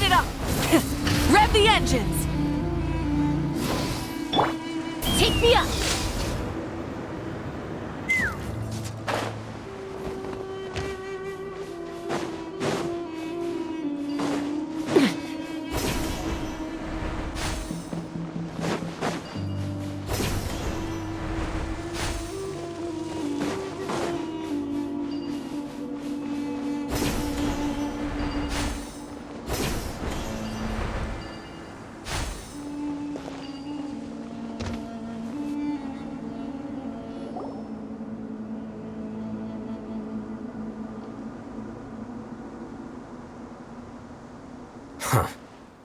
it up! Rev the engines! Take me up! Huh.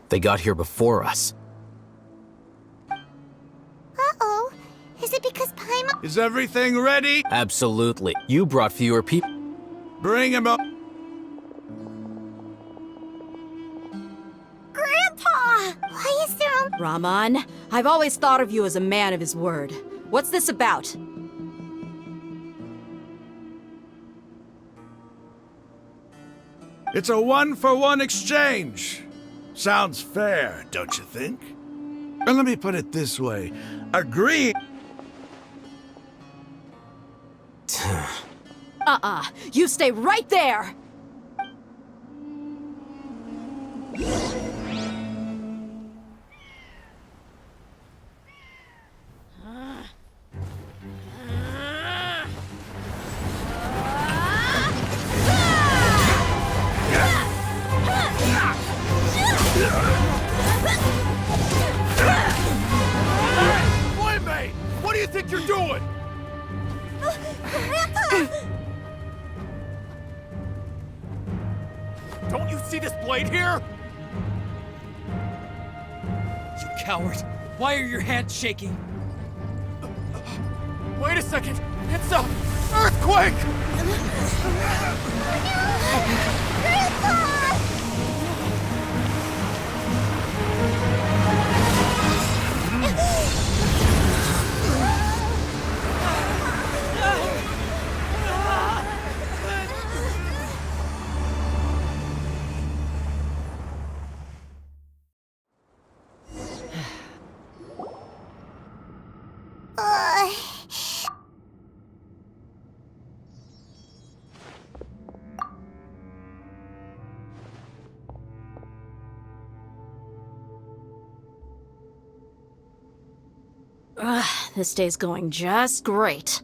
They got here before us. Uh-oh. Is it because Paimon... Is everything ready? Absolutely. You brought fewer people. Bring him up. Grandpa! Why is there a... Raman, I've always thought of you as a man of his word. What's this about? It's a 1-for-1 exchange. Sounds fair, don't you think? And let me put it this way. Agree. You stay right there! Playmate! What do you think you're doing? Grandpa! Don't you see this blade here? You coward! Why are your hands shaking? Wait a second! It's a earthquake! Grandpa! This day's going just great.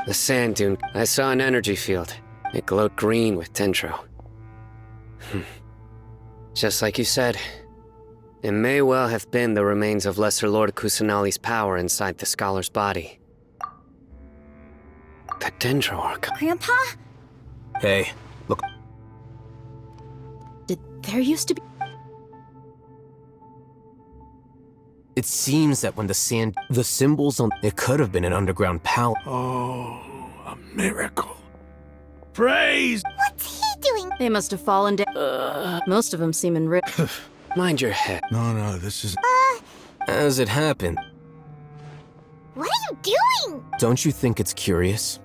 The sand dune. I saw an energy field. It glowed green with dendro. Just like you said, it may well have been the remains of Lesser Lord Kusanali's power inside the scholar's body. The dendro arc. Grandpa? Hey, look. Did there used to be... It seems that when the symbols on it could have been an underground palace. Oh, a miracle. Praise! What's he doing? They must have fallen down. Most of them seem enriched. Mind your head. No, this is... As it happened, What are you doing? don't you think it's curious?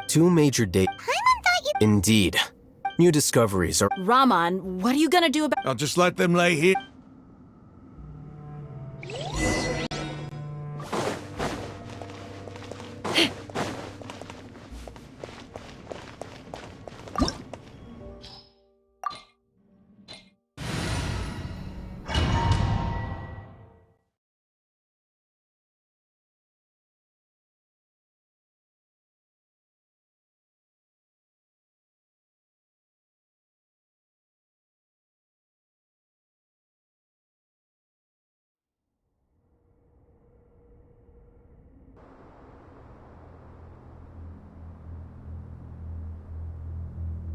2 major dates. Paimon thought you... Indeed. New discoveries are... Raman, what are you gonna do about... I'll just let them lay here.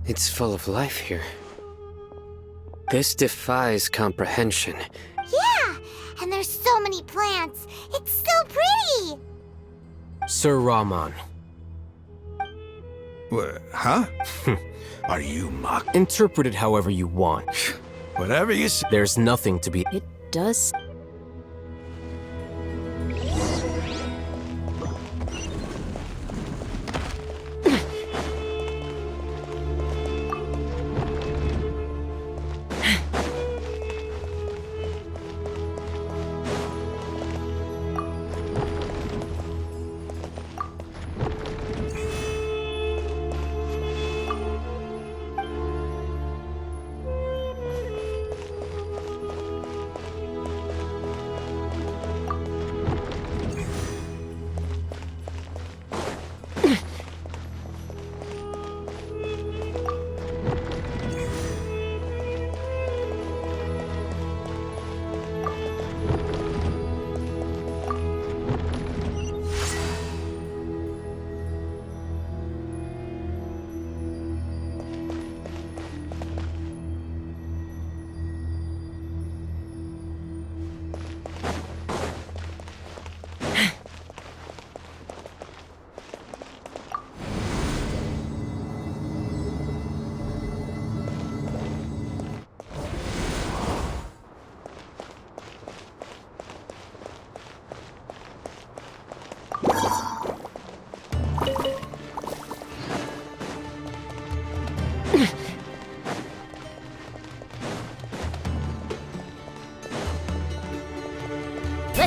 It's full of life here. This defies comprehension. Yeah! And there's so many plants. It's so pretty! Sir Raman. What, huh? Are you mocking? Interpret it however you want. Whatever you say. There's nothing to be... It does...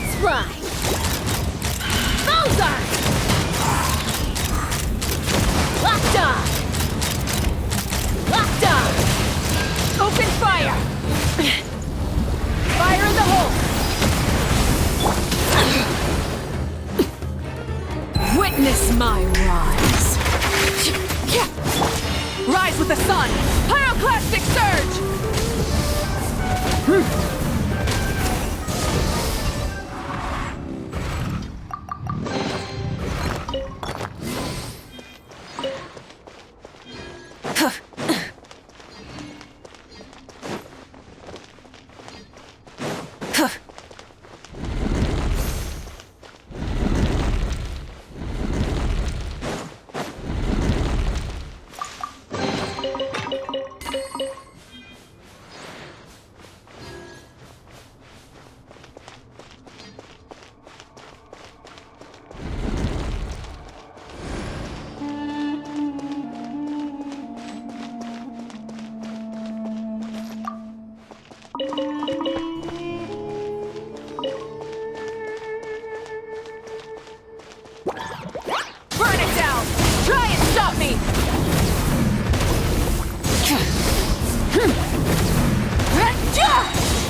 Let's fry! Bullseye! Locked on! Locked on! Open fire! Fire in the hole! Witness my rise! Rise with the sun! Pyroclastic surge! Burn it down! Try and stop me!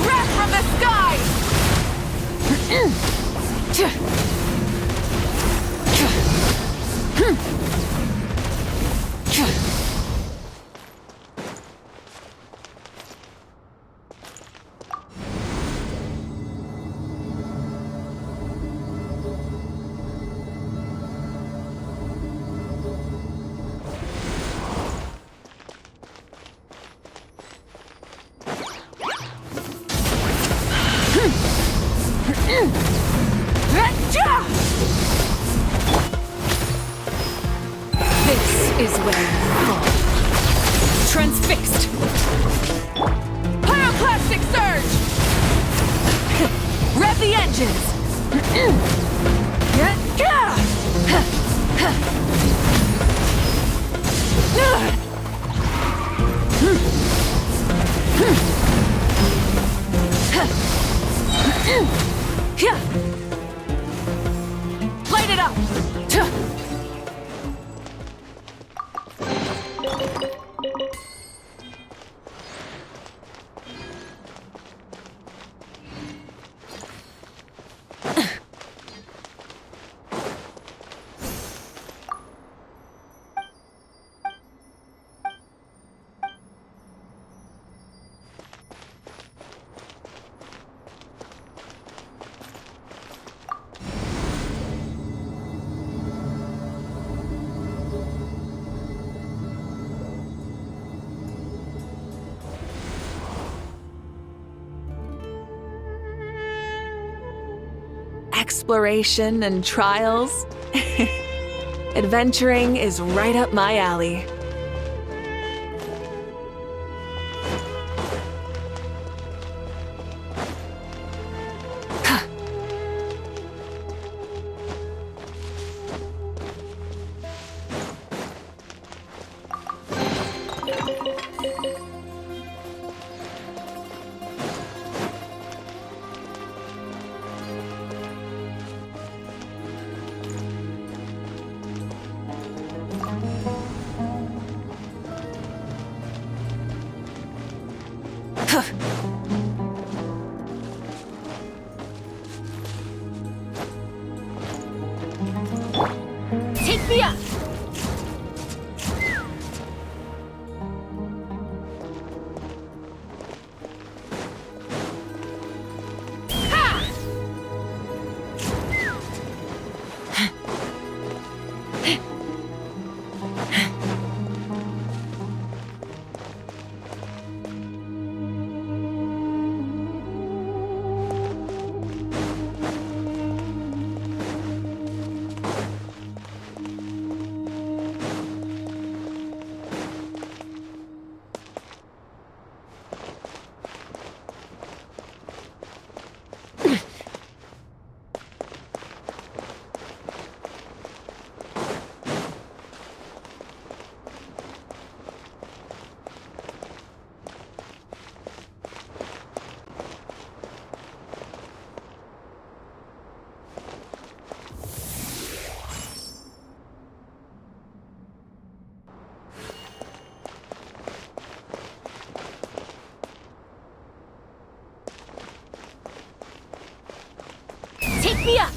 Wrath from the sky! This is where you fall. Transfixed! Pyroclastic surge! Rev the engines! Light it up! Exploration and trials. Adventuring is right up my alley. Take me up! me up!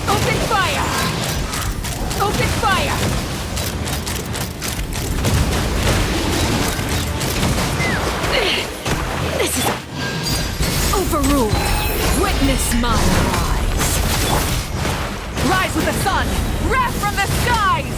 Open fire! Open fire! This is overruled. Witness my rise. Rise with the sun! Wrath from the skies!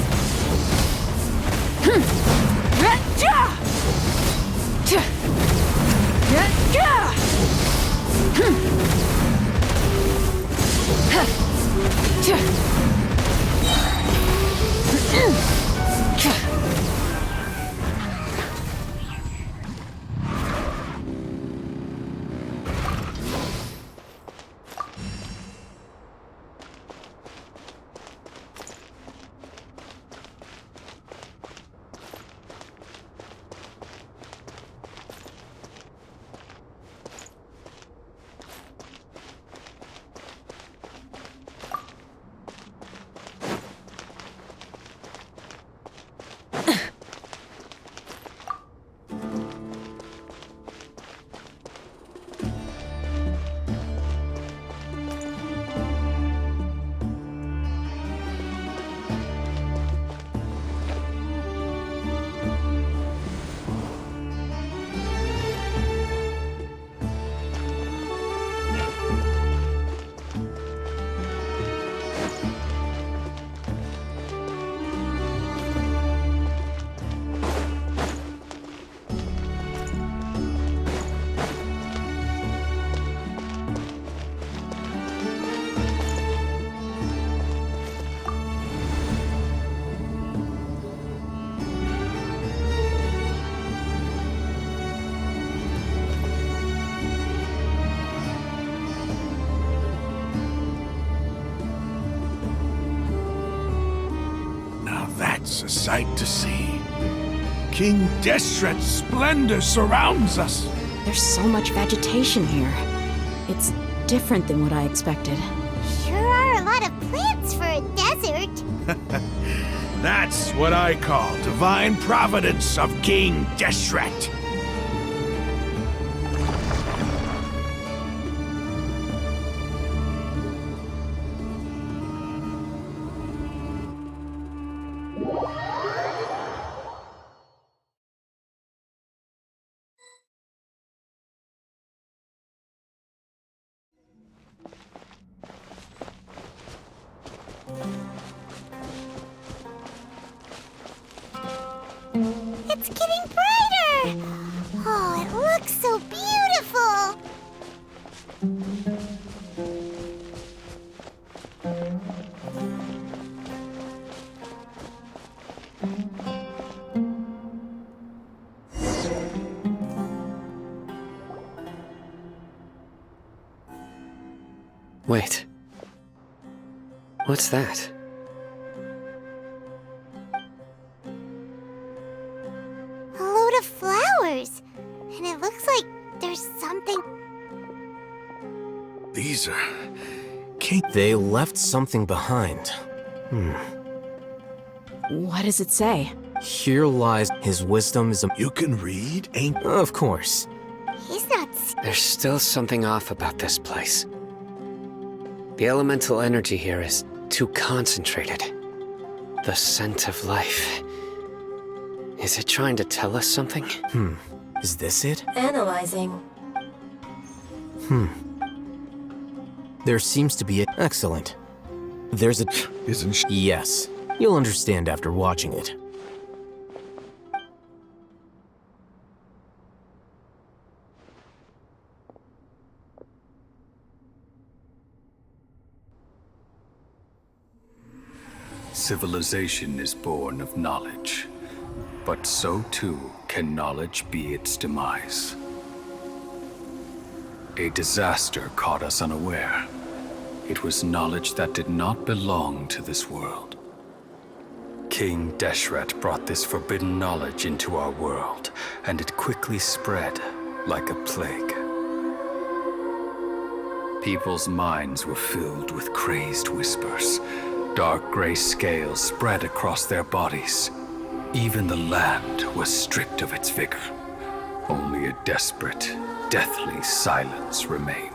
That's a sight to see. King Deshret's splendor surrounds us. There's so much vegetation here. It's different than what I expected. Sure are a lot of plants for a desert. That's what I call divine providence of King Deshret. It's getting brighter! Oh, it looks so beautiful! Wait. What's that? A load of flowers. And it looks like there's something... These are king. They left something behind. What does it say? Here lies his wisdom is a... You can read, ain't... Of course. He's not. There's still something off about this place. The elemental energy here is too concentrated. The scent of life. Is it trying to tell us something? Is this it? Analyzing. There seems to be a... Excellent. There's a... Isn't she? Yes. You'll understand after watching it. Civilization is born of knowledge, but so too can knowledge be its demise. A disaster caught us unaware. It was knowledge that did not belong to this world. King Deshret brought this forbidden knowledge into our world, and it quickly spread like a plague. People's minds were filled with crazed whispers. Dark gray scales spread across their bodies. Even the land was stripped of its vigor. Only a desperate, deathly silence remained.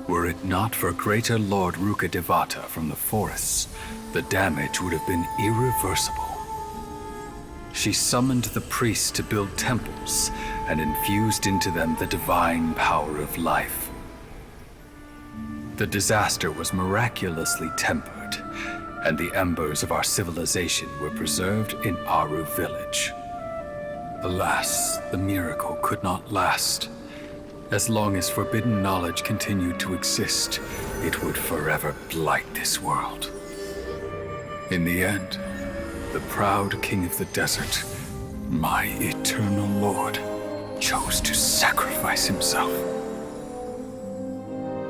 Were it not for greater Lord Ruka Devata from the forests, the damage would have been irreversible. She summoned the priests to build temples and infused into them the divine power of life. The disaster was miraculously tempered, and the embers of our civilization were preserved in Aru village. Alas, the miracle could not last. As long as forbidden knowledge continued to exist, it would forever blight this world. In the end, the proud king of the desert, my eternal lord, chose to sacrifice himself.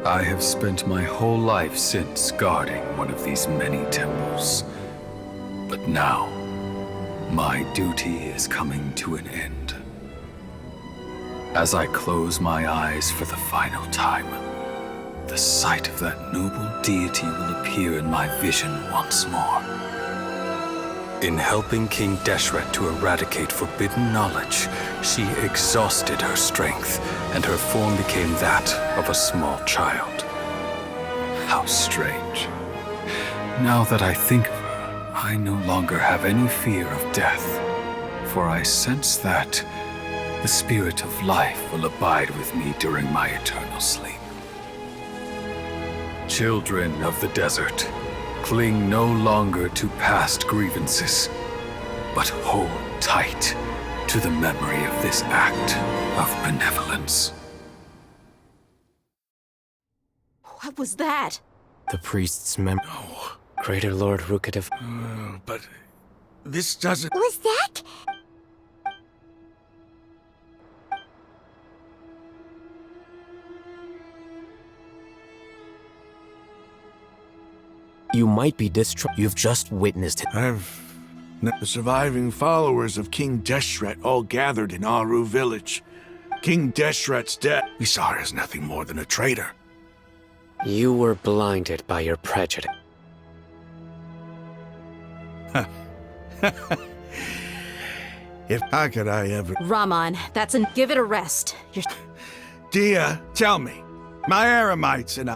I have spent my whole life since guarding one of these many temples. But now, my duty is coming to an end. As I close my eyes for the final time, the sight of that noble deity will appear in my vision once more. In helping King Deshret to eradicate forbidden knowledge, she exhausted her strength, and her form became that of a small child. How strange. Now that I think of her, I no longer have any fear of death, for I sense that the spirit of life will abide with me during my eternal sleep. Children of the desert, cling no longer to past grievances, but hold tight to the memory of this act of benevolence. What was that? The priest's memory. Oh, Greater Lord Ruka but this doesn't... Was that? You might be You've just witnessed it. The surviving followers of King Deshret all gathered in Aru village. King Deshret's death we saw as nothing more than a traitor. You were blinded by your prejudice. How could I ever... Raman, that's an... Give it a rest. You're... Dia, tell me. My Aramites and I...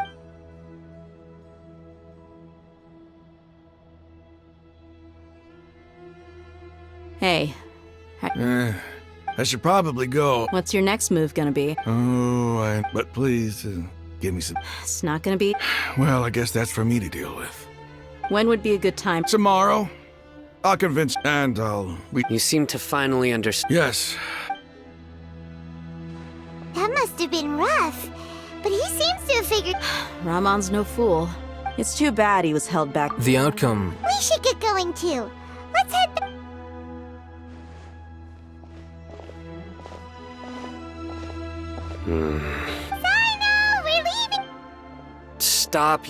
Hey, I should probably go. what's your next move gonna be? But please, give me some... It's not gonna be... Well, I guess that's for me to deal with. When would be a good time? Tomorrow, I'll convince... And You seem to finally understand. Yes. That must have been rough. But he seems to have figured... Ramon's no fool. It's too bad he was held back. The outcome... We should get going too. Let's head back. Sino, we're leaving. Stop.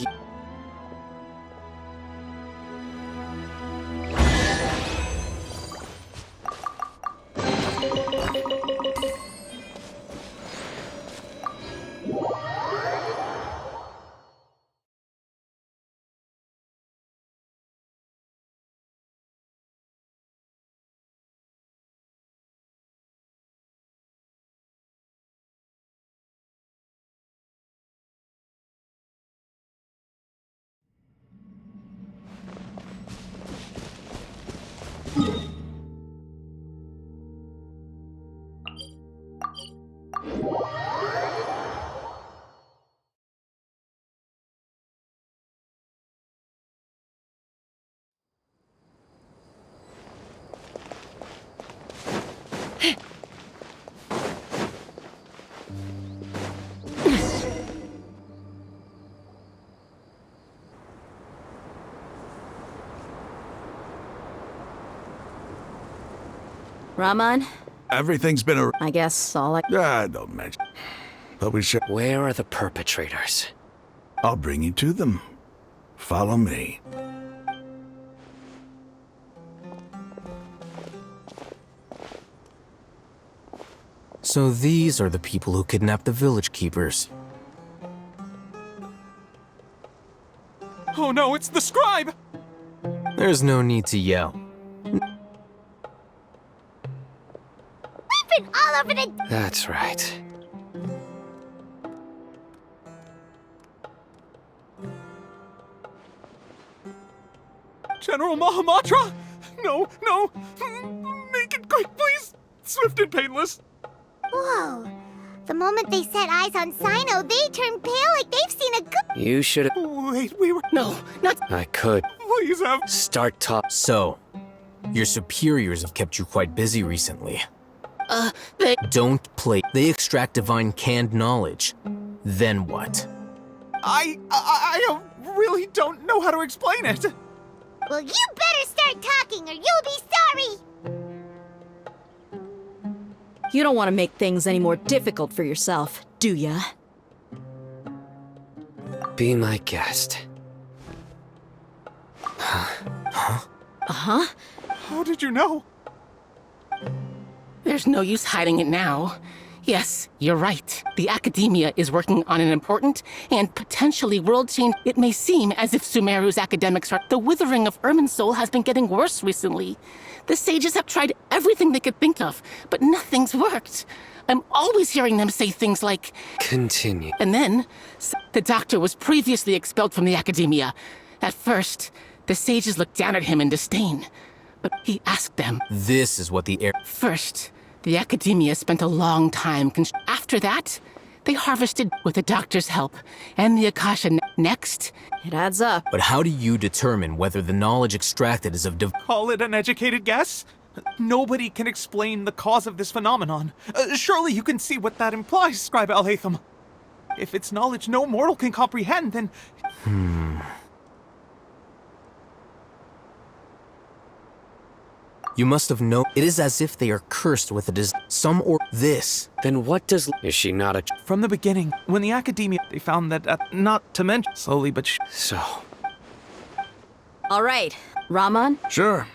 Raman, Everything's been a... I guess all I... don't mention. But we should... Where are the perpetrators? I'll bring you to them. Follow me. So these are the people who kidnapped the village keepers. Oh no, it's the scribe! There's no need to yell. We've been all over the... That's right. General Mahamatra? No, no! Make it quick, please! Swift and painless! Whoa. The moment they set eyes on Sino, they turn pale like they've seen a good... You should have... Wait, we were... No, not... I could. Please have... Start talk. So, your superiors have kept you quite busy recently. Don't play. They extract divine canned knowledge. Then what? I really don't know how to explain it. Well, you better start talking or you'll be sorry! You don't want to make things any more difficult for yourself, do ya? Be my guest. Uh-huh. How did you know? There's no use hiding it now. Yes, you're right. The Academia is working on an important and potentially world-changing... It may seem as if Sumeru's academics are... The withering of Irminsul has been getting worse recently. The sages have tried everything they could think of, but nothing's worked. I'm always hearing them say things like... Continue. And then, the doctor was previously expelled from the Academia. At first, the sages looked down at him in disdain. But he asked them... This is what the air... First, the Academia spent a long time... After that, they harvested with the doctor's help, and the Akasha next. It adds up. But how do you determine whether the knowledge extracted is of Call it an educated guess? Nobody can explain the cause of this phenomenon. Surely you can see what that implies, Scribe Al-Haytham. If it's knowledge no mortal can comprehend, then... You must have known. It is as if they are cursed with a some or this. Then what does... Is she not a... From the beginning, when the Academia, they found that, not to mention, slowly but So... All right, Raman, Sure.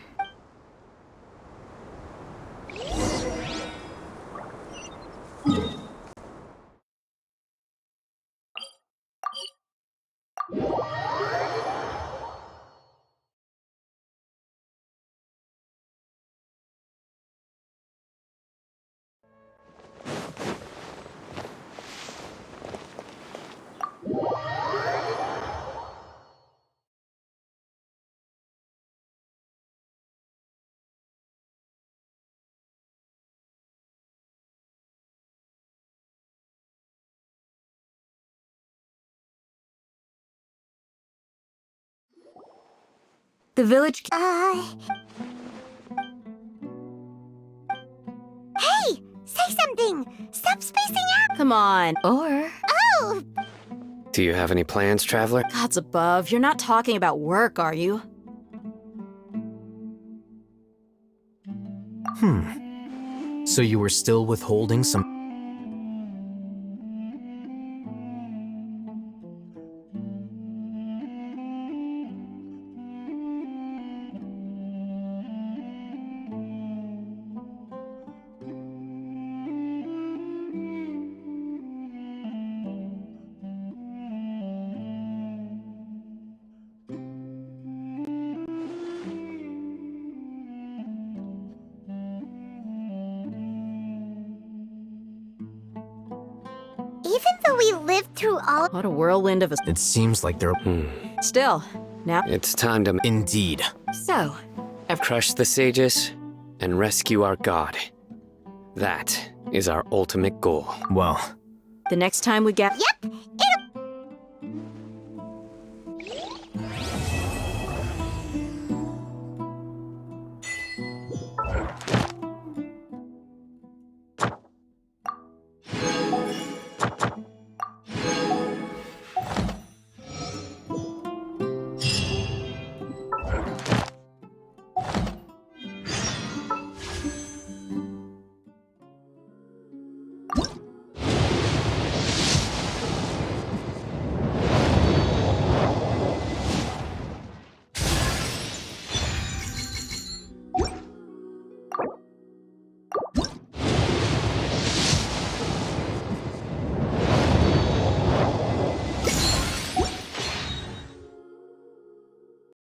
the village... Hey! Say something! Stop spacing out! Come on. Or... Oh! Do you have any plans, traveler? Gods above, you're not talking about work, are you? So you were still withholding some... Even though we lived through all... What a whirlwind of a... It seems like they're... Still, now... It's time to... Indeed. So, Crush the sages and rescue our god. That is our ultimate goal. Well, The next time we get... Yep,